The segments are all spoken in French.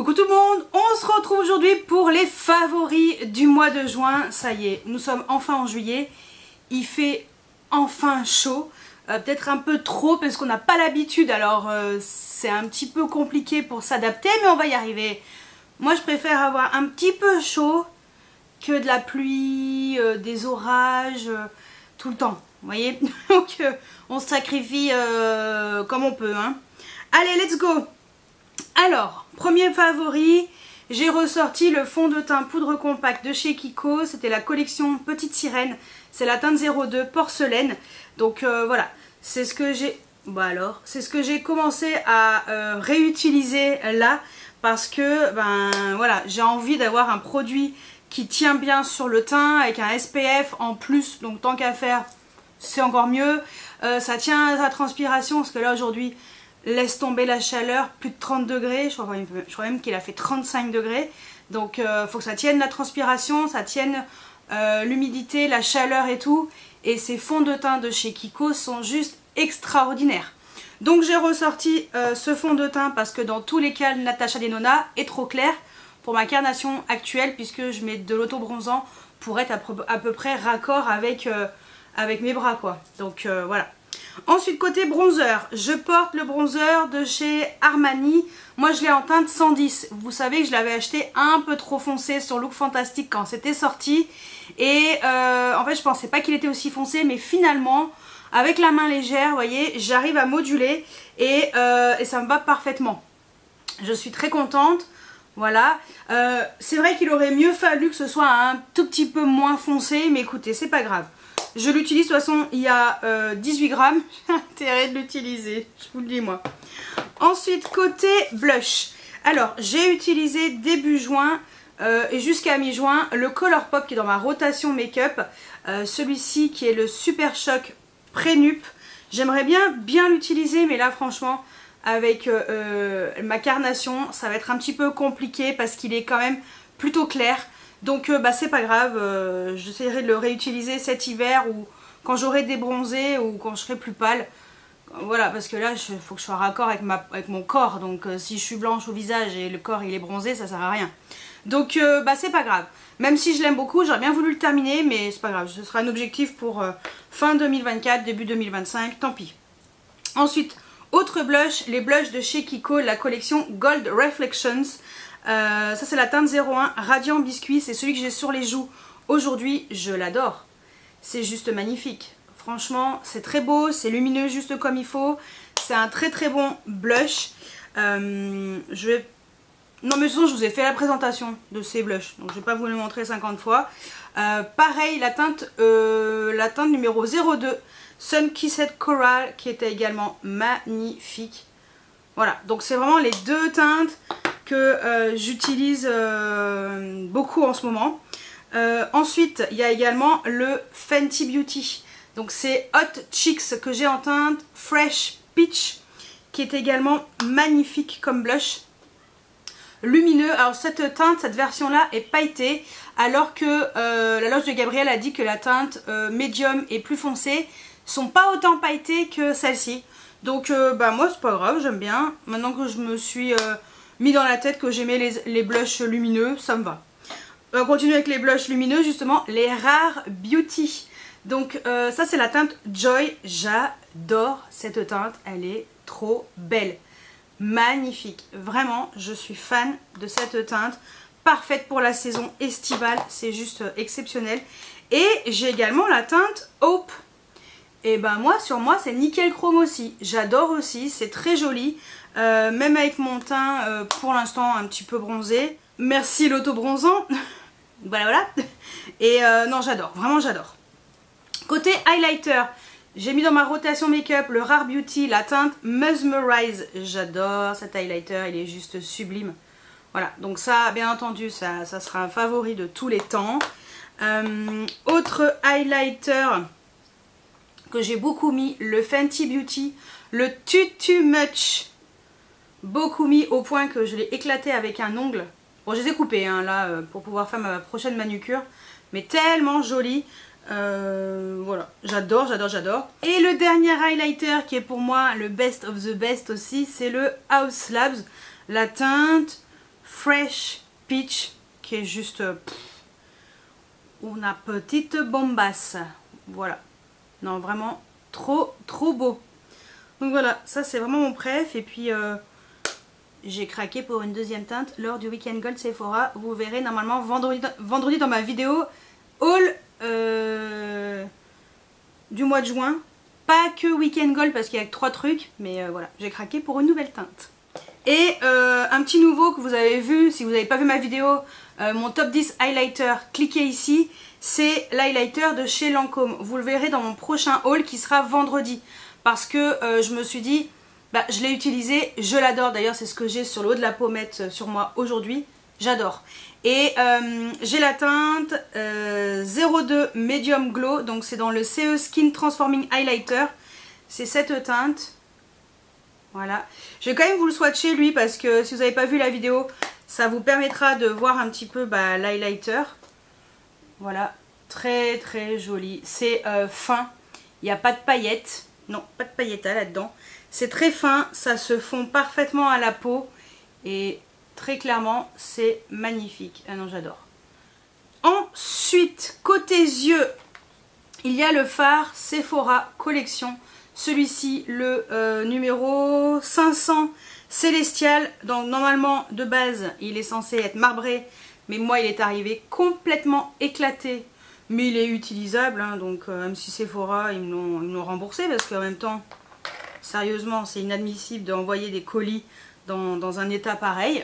Coucou tout le monde, on se retrouve aujourd'hui pour les favoris du mois de juin. Ça y est, nous sommes enfin en juillet, il fait enfin chaud, peut-être un peu trop parce qu'on n'a pas l'habitude, alors c'est un petit peu compliqué pour s'adapter, mais on va y arriver. Moi je préfère avoir un petit peu chaud que de la pluie, des orages, tout le temps, vous voyez. Donc on se sacrifie comme on peut, hein. Allez, let's go. Alors, premier favori, j'ai ressorti le fond de teint poudre compacte de chez Kiko. C'était la collection Petite Sirène. C'est la teinte 02 porcelaine. Donc voilà, c'est ce que j'ai... Bah alors, c'est ce que j'ai commencé à réutiliser là. Parce que, ben voilà, j'ai envie d'avoir un produit qui tient bien sur le teint avec un SPF en plus. Donc tant qu'à faire, c'est encore mieux. Ça tient à la transpiration parce que là aujourd'hui... Laisse tomber la chaleur, plus de 30 degrés, je crois même qu'il a fait 35 degrés. Donc faut que ça tienne la transpiration, ça tienne l'humidité, la chaleur et tout. Et ces fonds de teint de chez Kiko sont juste extraordinaires. Donc j'ai ressorti ce fond de teint parce que dans tous les cas, Natasha Denona est trop clair pour ma carnation actuelle. Puisque je mets de l'auto-bronzant pour être à peu près raccord avec mes bras, quoi. Donc voilà. Ensuite, côté bronzer, je porte le bronzer de chez Armani. Moi, je l'ai en teinte 110. Vous savez que je l'avais acheté un peu trop foncé sur Look Fantastic quand c'était sorti. Et en fait, je pensais pas qu'il était aussi foncé. Mais finalement, avec la main légère, vous voyez, j'arrive à moduler. Et ça me va parfaitement. Je suis très contente. Voilà. C'est vrai qu'il aurait mieux fallu que ce soit un tout petit peu moins foncé. Mais écoutez, c'est pas grave. Je l'utilise, de toute façon, il y a 18 grammes. J'ai intérêt de l'utiliser, je vous le dis moi. Ensuite, côté blush. Alors, j'ai utilisé début juin et jusqu'à mi-juin le Colourpop qui est dans ma rotation make-up. Celui-ci qui est le Super Shock Pré-Nup. J'aimerais bien l'utiliser, mais là, franchement, avec ma carnation, ça va être un petit peu compliqué parce qu'il est quand même plutôt clair. Donc bah c'est pas grave, j'essaierai de le réutiliser cet hiver ou quand j'aurai débronzé ou quand je serai plus pâle. Voilà, parce que là il faut que je sois raccord avec mon corps. Donc si je suis blanche au visage et le corps il est bronzé, ça sert à rien. Donc bah c'est pas grave. Même si je l'aime beaucoup, j'aurais bien voulu le terminer, mais c'est pas grave. Ce sera un objectif pour fin 2024, début 2025, tant pis. Ensuite, autre blush, les blushs de chez Kiko, la collection Gold Reflections. Ça c'est la teinte 01 Radiant Biscuit, c'est celui que j'ai sur les joues aujourd'hui, je l'adore, c'est juste magnifique, franchement c'est très beau, c'est lumineux juste comme il faut, c'est un très bon blush. Non mais de toute façon je vous ai fait la présentation de ces blushs, donc je vais pas vous le montrer 50 fois. Pareil la teinte numéro 02 Sun Kissed Coral qui était également magnifique. Voilà, donc c'est vraiment les deux teintes que j'utilise beaucoup en ce moment. Ensuite, il y a également le Fenty Beauty. Donc c'est Hot Chicks que j'ai en teinte Fresh Peach, qui est également magnifique comme blush. Lumineux. Alors cette teinte, cette version-là est pailletée, alors que la loge de Gabriel a dit que la teinte médium et plus foncée sont pas autant pailletées que celle-ci. Donc bah moi c'est pas grave, j'aime bien. Maintenant que je me suis mis dans la tête que j'aimais les blushs lumineux, ça me va. On va continuer avec les blushs lumineux, justement, les Rare Beauty. Donc ça c'est la teinte Joy, j'adore cette teinte, elle est trop belle. Magnifique, vraiment je suis fan de cette teinte. Parfaite pour la saison estivale, c'est juste exceptionnel. Et j'ai également la teinte Hope. Et ben moi, sur moi, c'est nickel chrome aussi. J'adore aussi, c'est très joli. Même avec mon teint, pour l'instant, un petit peu bronzé. Merci l'auto-bronzant. Voilà. Et non, j'adore, vraiment j'adore. Côté highlighter, j'ai mis dans ma rotation make-up le Rare Beauty, la teinte Mesmerize. J'adore cet highlighter, il est juste sublime. Voilà, donc ça, bien entendu, ça sera un favori de tous les temps. Autre highlighter que j'ai beaucoup mis, le Fenty Beauty, le Too Much, beaucoup mis au point que je l'ai éclaté avec un ongle. Bon, je les ai coupés hein, là pour pouvoir faire ma prochaine manucure, mais tellement joli. Voilà, j'adore. Et le dernier highlighter qui est pour moi le best of the best aussi, c'est le House Labs, la teinte Fresh Peach qui est juste une petite bombasse. Voilà. Non, vraiment trop beau. Donc voilà, ça c'est vraiment mon préf. Et puis j'ai craqué pour une deuxième teinte lors du Weekend Gold Sephora. Vous verrez normalement vendredi dans ma vidéo haul du mois de juin. Pas que Weekend Gold parce qu'il y a que 3 trucs. Mais voilà, j'ai craqué pour une nouvelle teinte. Et un petit nouveau que vous avez vu, si vous n'avez pas vu ma vidéo, mon top 10 highlighter, cliquez ici. C'est l'highlighter de chez Lancôme. Vous le verrez dans mon prochain haul qui sera vendredi. Parce que je me suis dit, bah, je l'ai utilisé, je l'adore. D'ailleurs, c'est ce que j'ai sur le haut de la pommette sur moi aujourd'hui. J'adore. Et j'ai la teinte 02 Medium Glow. Donc c'est dans le CE Skin Transforming Highlighter. C'est cette teinte. Voilà. Je vais quand même vous le swatcher lui parce que si vous n'avez pas vu la vidéo, ça vous permettra de voir un petit peu l'highlighter. Voilà. Très joli. C'est fin. Il n'y a pas de paillettes. Non, pas de paillettes là-dedans. C'est très fin, ça se fond parfaitement à la peau et très clairement, c'est magnifique. Ah non, j'adore. Ensuite, côté yeux, il y a le fard Sephora Collection. Celui-ci, le numéro 500 Célestial. Donc normalement, de base, il est censé être marbré, mais moi, il est arrivé complètement éclaté. Mais il est utilisable, hein, donc même si Sephora, ils me l'ont remboursé parce qu'en même temps, sérieusement, c'est inadmissible d'envoyer des colis dans un état pareil.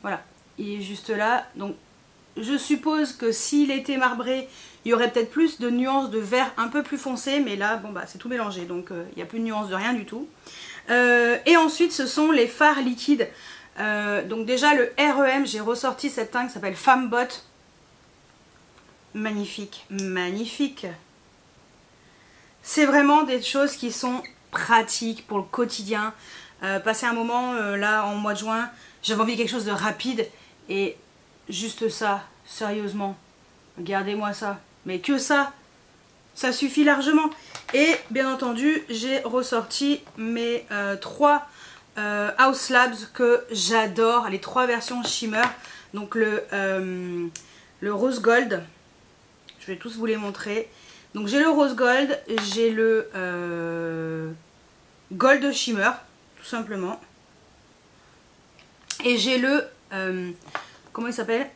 Voilà, il est juste là. Donc, je suppose que s'il était marbré, il y aurait peut-être plus de nuances de vert un peu plus foncé. Mais là, bon bah, c'est tout mélangé, donc il n'y a plus de nuances de rien du tout. Et ensuite, ce sont les fards liquides. Donc déjà, le REM, j'ai ressorti cette teinte qui s'appelle Femme Bot. Magnifique, magnifique. C'est vraiment des choses qui sont pratiques pour le quotidien. Passer un moment là en mois de juin, j'avais envie de quelque chose de rapide et juste ça, sérieusement, regardez-moi ça. Mais que ça suffit largement. Et bien entendu, j'ai ressorti mes 3 Haus Labs que j'adore, les 3 versions Shimmer. Donc le Rose Gold. Je vais tous vous les montrer. Donc j'ai le Rose Gold, j'ai le Gold Shimmer, tout simplement. Et j'ai le, comment il s'appelle,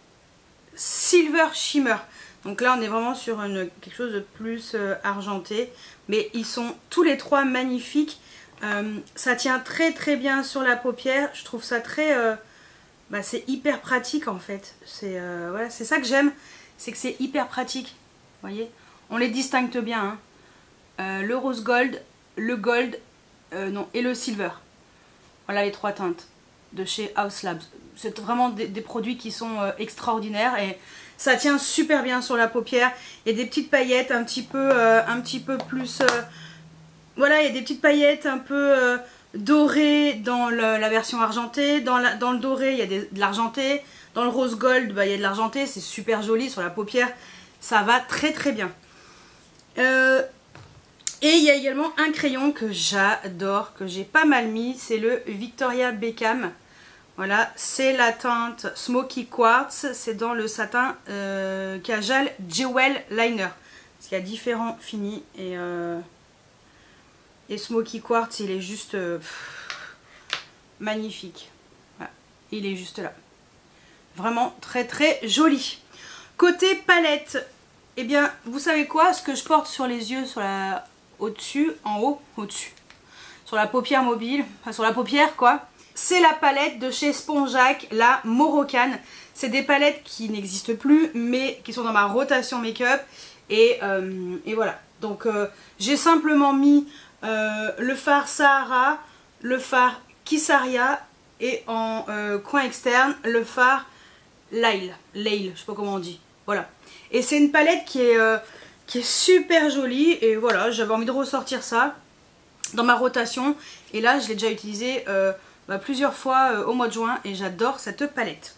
Silver Shimmer. Donc là on est vraiment sur quelque chose de plus argenté. Mais ils sont tous les 3 magnifiques. Ça tient très bien sur la paupière. Je trouve ça très... bah, c'est hyper pratique en fait. Voilà, c'est ça que j'aime. C'est que c'est hyper pratique. Vous voyez, on les distingue bien. Hein. Le Rose Gold, le Gold non, et le Silver. Voilà les 3 teintes de chez Haus Labs. C'est vraiment des produits qui sont extraordinaires et ça tient super bien sur la paupière. Il y a des petites paillettes un petit peu plus... voilà, il y a des petites paillettes un peu dorées dans la version argentée. Dans le doré, il y a de l'argenté. Dans le Rose Gold, bah, il y a de l'argenté. C'est super joli sur la paupière. Ça va très bien. Et il y a également un crayon que j'adore, que j'ai pas mal mis. C'est le Victoria Beckham. Voilà, c'est la teinte Smoky Quartz. C'est dans le satin Kajal Jewel Liner. Parce qu'il y a différents finis. Et Smoky Quartz, il est juste magnifique. Voilà, il est juste là. Vraiment très joli. Côté palette, eh bien, vous savez quoi? Ce que je porte sur les yeux, au-dessus, en haut, au-dessus, sur la paupière mobile, enfin sur la paupière quoi, c'est la palette de chez Spongeac, la Moroccan. C'est des palettes qui n'existent plus, mais qui sont dans ma rotation make-up. Et voilà. Donc, j'ai simplement mis le fard Sahara, le fard Kissaria et en coin externe, le fard Lail, je sais pas comment on dit. Voilà. Et c'est une palette qui est super jolie. Et voilà, j'avais envie de ressortir ça dans ma rotation. Et là, je l'ai déjà utilisé plusieurs fois au mois de juin. Et j'adore cette palette.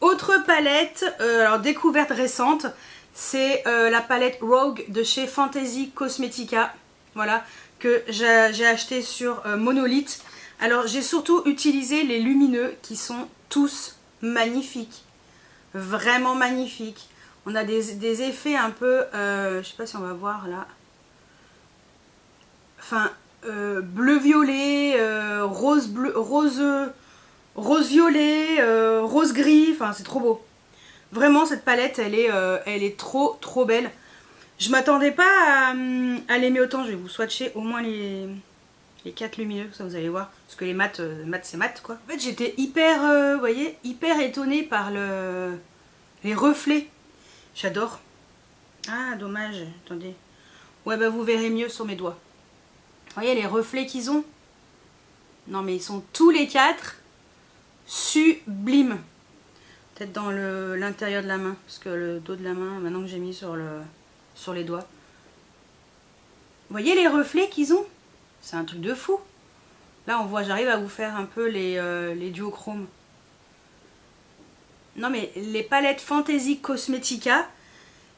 Autre palette, alors découverte récente, c'est la palette Rogue de chez Fantasy Cosmetica. Voilà, que j'ai acheté sur Monolith. Alors j'ai surtout utilisé les lumineux qui sont tous magnifiques. Vraiment magnifiques. On a des effets un peu, je sais pas si on va voir là. Enfin, bleu-violet, rose-violet, rose-gris. Enfin, c'est trop beau. Vraiment, cette palette, elle est trop belle. Je m'attendais pas à l'aimer autant. Je vais vous swatcher au moins les 4 lumineux, ça vous allez voir. Parce que les mat c'est mat quoi. En fait, j'étais hyper, vous voyez, hyper étonnée par les reflets. J'adore. Ah, dommage. Attendez. Ouais, bah vous verrez mieux sur mes doigts. Vous voyez les reflets qu'ils ont? Non, mais ils sont tous les 4 sublimes. Peut-être dans l'intérieur de la main. Parce que le dos de la main, maintenant que j'ai mis sur les doigts. Vous voyez les reflets qu'ils ont? C'est un truc de fou. Là, on voit, j'arrive à vous faire un peu les duochromes. Non, mais les palettes Fantasy Cosmetica,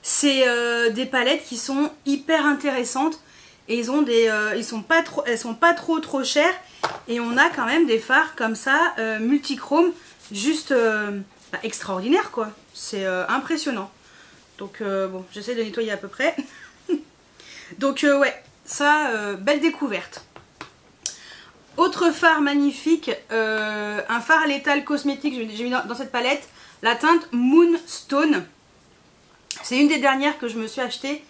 c'est des palettes qui sont hyper intéressantes. Et elles sont pas trop chères. Et on a quand même des fards comme ça, multichrome, juste extraordinaire quoi. C'est impressionnant. Donc bon, j'essaie de nettoyer à peu près. Donc ouais, ça, belle découverte. Autre fard magnifique, un fard létal cosmétique, j'ai mis dans cette palette, la teinte Moonstone. C'est une des dernières que je me suis achetée,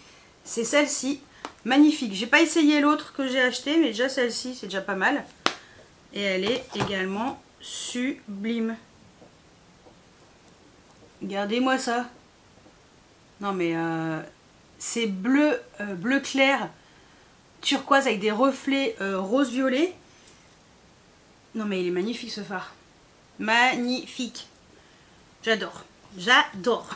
c'est celle-ci. Magnifique, j'ai pas essayé l'autre que j'ai acheté, mais déjà celle-ci c'est déjà pas mal. Et elle est également sublime. Regardez-moi ça. Non mais c'est bleu clair, turquoise avec des reflets rose-violet. Non mais il est magnifique ce fard. Magnifique. J'adore. J'adore.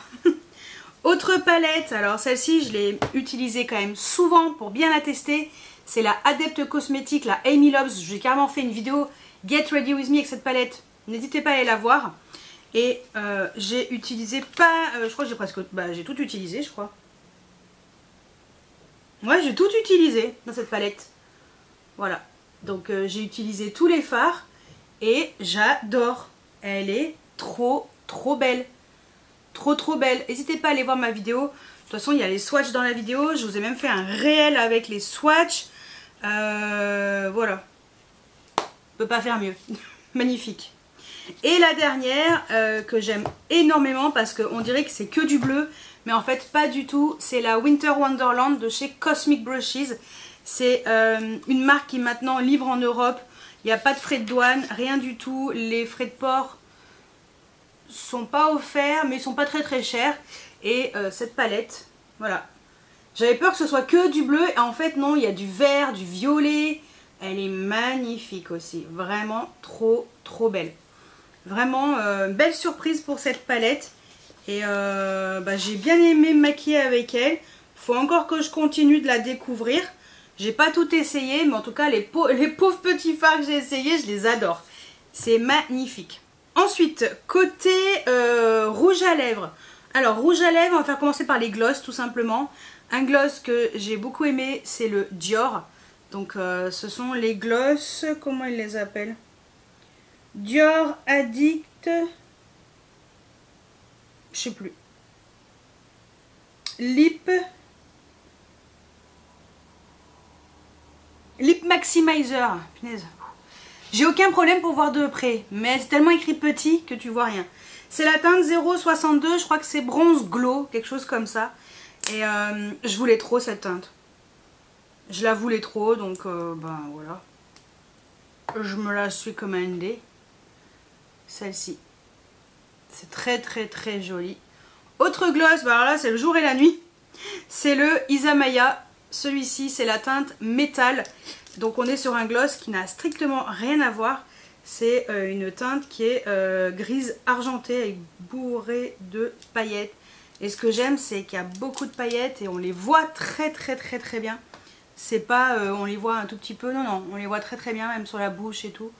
Autre palette, alors celle-ci je l'ai utilisée quand même souvent pour bien la tester. C'est la Adept Cosmetics, la Amy Loves. J'ai carrément fait une vidéo Get Ready With Me avec cette palette. N'hésitez pas à aller la voir. Et j'ai utilisé je crois que j'ai tout utilisé je crois. Ouais, j'ai tout utilisé dans cette palette. Voilà. Donc j'ai utilisé tous les fards. Et j'adore. Elle est trop belle. Trop belle. N'hésitez pas à aller voir ma vidéo. De toute façon, il y a les swatchs dans la vidéo. Je vous ai même fait un réel avec les swatchs. Voilà. On peut pas faire mieux. Magnifique. Et la dernière que j'aime énormément parce qu'on dirait que c'est que du bleu. Mais en fait, pas du tout. C'est la Winter Wonderland de chez Cosmic Brushes. C'est une marque qui maintenant livre en Europe. Il n'y a pas de frais de douane, rien du tout. Les frais de port sont pas offerts, mais ils sont pas très chers. Et cette palette, voilà. J'avais peur que ce soit que du bleu. Et en fait, non, il y a du vert, du violet. Elle est magnifique aussi. Vraiment trop belle. Vraiment, belle surprise pour cette palette. Et j'ai bien aimé me maquiller avec elle. Faut encore que je continue de la découvrir. J'ai pas tout essayé, mais en tout cas, les pauvres petits fards que j'ai essayés, je les adore. C'est magnifique. Ensuite, côté rouge à lèvres. Alors, rouge à lèvres, on va faire commencer par les gloss, tout simplement. Un gloss que j'ai beaucoup aimé, c'est le Dior. Donc, ce sont les gloss, comment ils les appellent? Dior Addict, je sais plus. Lip Maximizer. Punaise. J'ai aucun problème pour voir de près, mais c'est tellement écrit petit que tu vois rien. C'est la teinte 0,62, je crois que c'est bronze glow, quelque chose comme ça. Et je voulais trop cette teinte. Je la voulais trop, donc voilà. Je me la suis commandée. Celle-ci. C'est très joli. Autre gloss, alors là c'est le jour et la nuit. C'est le Isamaya. Celui-ci c'est la teinte métal. Donc on est sur un gloss qui n'a strictement rien à voir. C'est une teinte qui est grise argentée avec bourrée de paillettes. Et ce que j'aime c'est qu'il y a beaucoup de paillettes et on les voit très bien. C'est pas on les voit un tout petit peu, non, on les voit très bien, même sur la bouche et tout.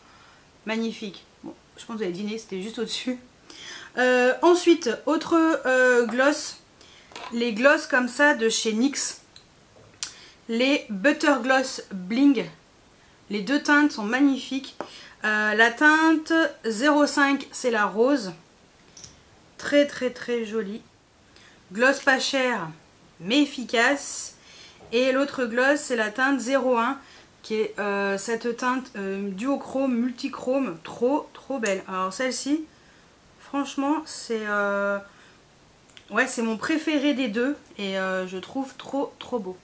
Magnifique. Bon, je pense que vous avez dîné, c'était juste au-dessus. Ensuite, autre gloss. Les gloss comme ça de chez NYX. Les Butter Gloss Bling. Les deux teintes sont magnifiques. La teinte 05, c'est la rose. Très très très jolie. Gloss pas cher, mais efficace. Et l'autre gloss, c'est la teinte 01, qui est cette teinte duochrome, multichrome, trop belle. Alors celle-ci, franchement, c'est ouais, c'est mon préféré des deux. Et je trouve trop beau.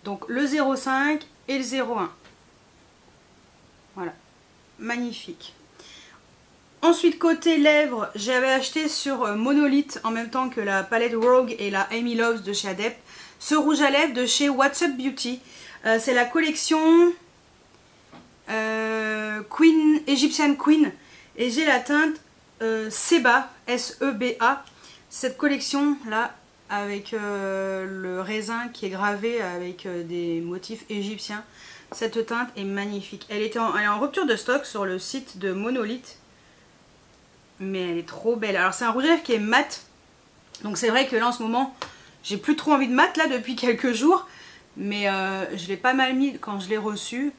Donc le 05 et le 01. Voilà, magnifique. Ensuite, côté lèvres, j'avais acheté sur Monolith en même temps que la palette Rogue et la Amy Loves de chez Adept, ce rouge à lèvres de chez What's Up Beauty. C'est la collection Queen, Egyptian Queen, et j'ai la teinte Seba, S-E-B-A. Cette collection là, avec le raisin qui est gravé avec des motifs égyptiens. Cette teinte est magnifique. Elle est en rupture de stock sur le site de Monolith. Mais elle est trop belle. Alors c'est un rouge à lèvres qui est mat. Donc c'est vrai que là en ce moment, j'ai plus trop envie de mat là depuis quelques jours. Mais je l'ai pas mal mis quand je l'ai reçu.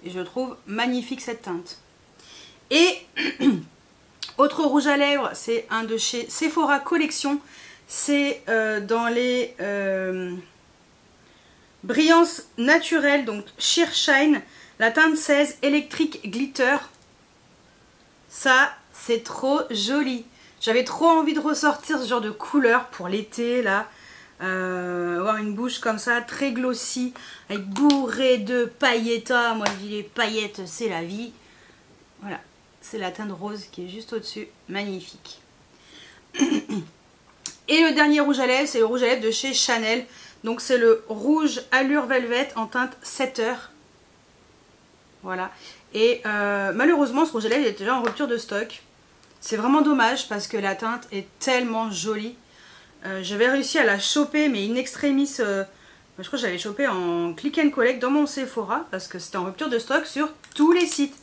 Et je trouve magnifique cette teinte. Et autre rouge à lèvres, c'est un de chez Sephora Collection. C'est dans les brillances naturelles, donc Sheer Shine, la teinte 16 Electric Glitter. Ça, c'est trop joli. J'avais trop envie de ressortir ce genre de couleur pour l'été, là. Avoir une bouche comme ça, très glossy, avec bourré de paillettes. Moi, je dis les paillettes, c'est la vie. Voilà, c'est la teinte rose qui est juste au-dessus. Magnifique. Et le dernier rouge à lèvres, c'est le rouge à lèvres de chez Chanel. Donc c'est le rouge Allure Velvet en teinte 7 heures. Voilà. Et malheureusement, ce rouge à lèvres est déjà en rupture de stock. C'est vraiment dommage parce que la teinte est tellement jolie. J'avais réussi à la choper, mais in extremis, je crois que j'avais chopé en click and collect dans mon Sephora parce que c'était en rupture de stock sur tous les sites.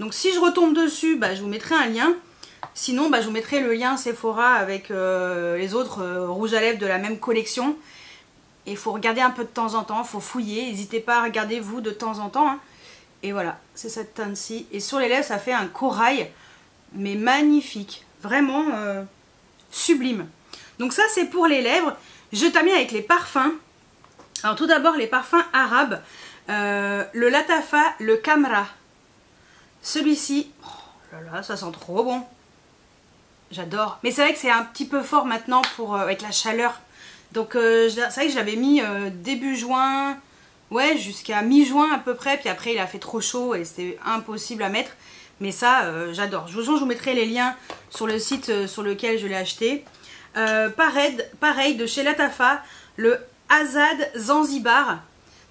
Donc si je retombe dessus, bah, je vous mettrai un lien. Sinon, bah, je vous mettrai le lien Sephora avec les autres rouges à lèvres de la même collection. Et il faut regarder un peu de temps en temps, il faut fouiller. N'hésitez pas à regarder vous de temps en temps. Hein. Et voilà, c'est cette teinte-ci. Et sur les lèvres, ça fait un corail, mais magnifique. Vraiment sublime. Donc ça, c'est pour les lèvres. Je termine avec les parfums. Alors tout d'abord, les parfums arabes. Le Latafa, le Camra. Celui-ci, oh là là, ça sent trop bon. J'adore. Mais c'est vrai que c'est un petit peu fort maintenant pour avec la chaleur. Donc c'est vrai que je l'avais mis début juin, ouais, jusqu'à mi-juin à peu près. Puis après, il a fait trop chaud et c'était impossible à mettre. Mais ça, j'adore. Je vous mettrai les liens sur le site sur lequel je l'ai acheté. Pareil, de chez Latafa, le Azad Zanzibar.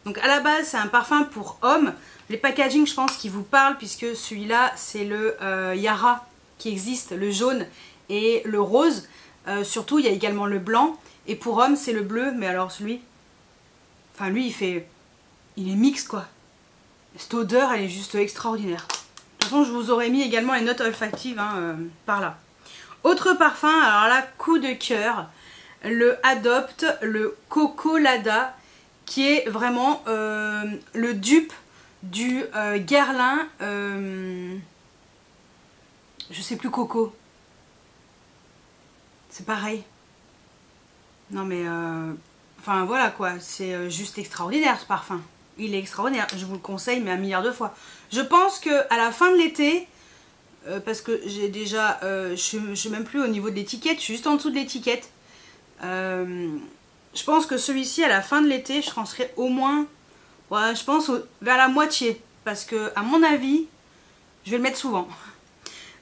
Donc à la base, c'est un parfum pour hommes. Les packaging, je pense, qui vous parlent, puisque celui-là, c'est le Yara qui existe, le jaune et le rose. Surtout, il y a également le blanc. Et pour homme, c'est le bleu. Mais alors, celui... Enfin, lui, il est mix, quoi. Cette odeur, elle est juste extraordinaire. De toute façon, je vous aurais mis également les notes olfactives hein, par là. Autre parfum, alors là, coup de cœur. Le Adopt, le Coco Lada, qui est vraiment le dupe du Guerlain, je sais plus, Coco. C'est pareil. Non mais, enfin voilà quoi, c'est juste extraordinaire ce parfum. Il est extraordinaire, je vous le conseille mais un milliard de fois. Je pense que à la fin de l'été, parce que j'ai déjà, je suis même plus au niveau de l'étiquette, je suis juste en dessous de l'étiquette. Je pense que celui-ci à la fin de l'été, je en serai au moins, ouais, je pense vers la moitié. Parce que à mon avis, je vais le mettre souvent.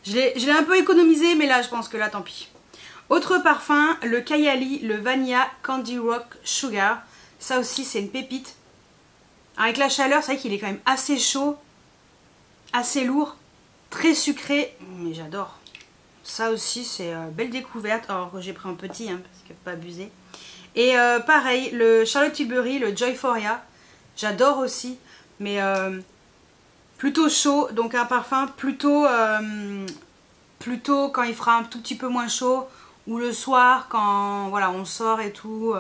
Je l'ai un peu économisé, mais là je pense que là tant pis. Autre parfum, le Kayali, le Vanilla Candy Rock Sugar. Ça aussi c'est une pépite. Avec la chaleur, c'est vrai qu'il est quand même assez chaud, assez lourd, très sucré, mais j'adore. Ça aussi c'est belle découverte, alors que j'ai pris en petit, hein, parce que pas abusé. Et pareil, le Charlotte Tilbury, le Joyphoria, j'adore aussi, mais plutôt chaud, donc un parfum plutôt quand il fera un tout petit peu moins chaud, ou le soir quand voilà on sort et tout,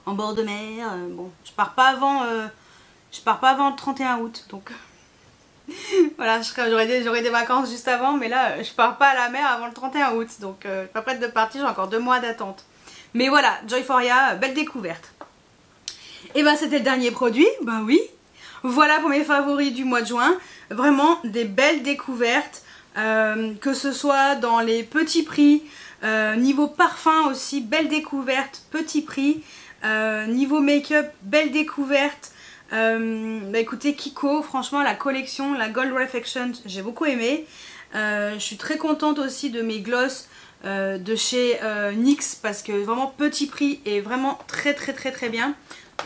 en bord de mer. Bon, je pars pas avant le 31 août, donc Voilà, j'aurai des vacances juste avant, mais là je pars pas à la mer avant le 31 août, donc je suis pas prête de partir, j'ai encore 2 mois d'attente. Mais voilà, Joyforia, belle découverte. Et ben c'était le dernier produit, bah oui. Voilà pour mes favoris du mois de juin, vraiment des belles découvertes, que ce soit dans les petits prix, niveau parfum aussi, belle découverte, petit prix, niveau make-up, belle découverte. Bah écoutez, Kiko, franchement la collection, la Gold Reflection, j'ai beaucoup aimé. Je suis très contente aussi de mes gloss de chez NYX, parce que vraiment petit prix et vraiment très bien.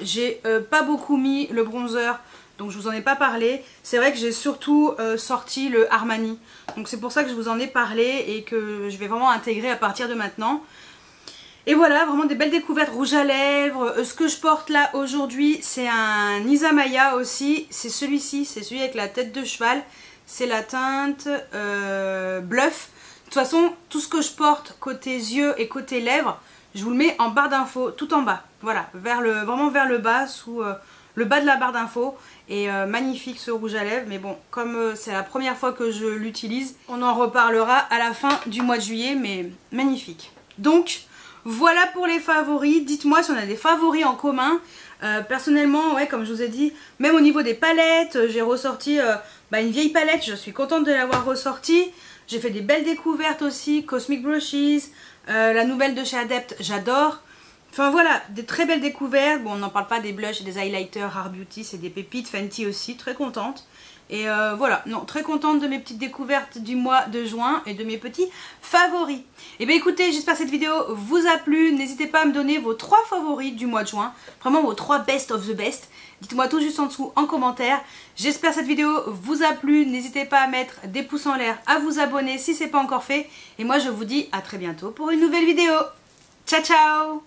J'ai pas beaucoup mis le bronzer, donc je vous en ai pas parlé. C'est vrai que j'ai surtout sorti le Armani, donc c'est pour ça que je vous en ai parlé et que je vais vraiment intégrer à partir de maintenant. Et voilà, vraiment des belles découvertes, rouge à lèvres. Ce que je porte là aujourd'hui, c'est un Nisa Maya aussi. C'est celui-ci, c'est celui avec la tête de cheval. C'est la teinte Bluff. De toute façon, tout ce que je porte côté yeux et côté lèvres, je vous le mets en barre d'infos, tout en bas. Voilà, vraiment vers le bas, sous le bas de la barre d'infos. Et magnifique ce rouge à lèvres. Mais bon, comme c'est la première fois que je l'utilise, on en reparlera à la fin du mois de juillet. Mais magnifique. Donc... voilà pour les favoris. Dites-moi si on a des favoris en commun. Personnellement, ouais, comme je vous ai dit, même au niveau des palettes, j'ai ressorti une vieille palette. Je suis contente de l'avoir ressortie. J'ai fait des belles découvertes aussi. Cosmic Brushes, la nouvelle de chez Adept, j'adore. Enfin voilà, des très belles découvertes. Bon, on n'en parle pas des blushs et des highlighters Rare Beauty, c'est des pépites. Fenty aussi, très contente. Et voilà, non, très contente de mes petites découvertes du mois de juin et de mes petits favoris. Et bien écoutez, j'espère que cette vidéo vous a plu. N'hésitez pas à me donner vos 3 favoris du mois de juin. Vraiment vos 3 best of the best. Dites-moi tout juste en dessous en commentaire. J'espère que cette vidéo vous a plu. N'hésitez pas à mettre des pouces en l'air, à vous abonner si ce n'est pas encore fait. Et moi je vous dis à très bientôt pour une nouvelle vidéo. Ciao ciao!